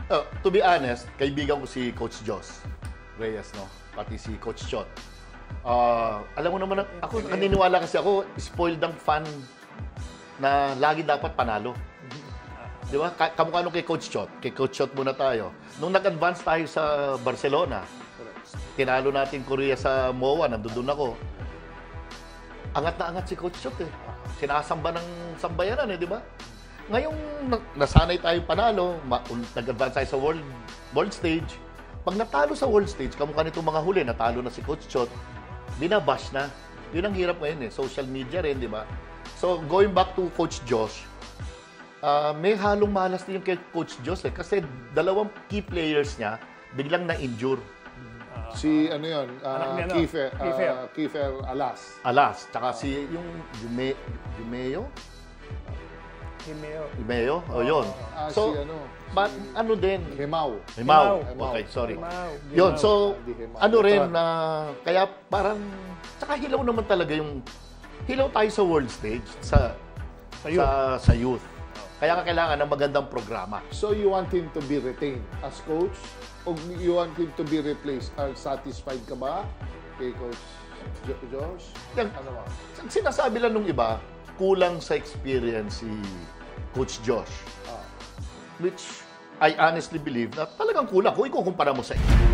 To be honest, kaibigan ko si Coach Joss Reyes, no? Pati si Coach Chot. Alam mo naman, ako naniniwala kasi ako, spoiled ang fan na lagi dapat panalo. Di ba? Kamukha nung kay Coach Chot. Kay Coach Chot muna tayo. Nung nag-advance tayo sa Barcelona, tinalo natin Korea sa MOA, nandun ako. Angat na angat si Coach Chot eh. Sinasamba ng sambayanan eh, di ba? Ngayong nasanay tayong panalo, nag-advance tayo sa world stage. Pag natalo sa world stage, kamukha nitong mga huli, natalo na si Coach Chot, binabash na. Yun ang hirap ngayon eh. Social media rin, di ba? So, going back to Coach Josh, may halong malas din yung kay Coach Josh eh. Kasi dalawang key players niya, biglang na-injure. Si ano yun? Kiefer Alas. Alas. Tsaka si yung Jumeo? Himeo? O yun. So, Si ano? but ano din? Himao. Okay, sorry. Yun, so, ano rin na, kaya parang, tsaka hilaw naman talaga yung, hilaw tayo sa world stage, sa youth. Kaya kailangan ng magandang programa. So you want him to be retained as coach? O you want him to be replaced? Satisfied ka ba kay Coach Josh? Ano ba? Sinasabi lang nung iba, kulang sa experience si Coach Josh. Which I honestly believe na talagang kulang kung ikukumpara mo sa iba.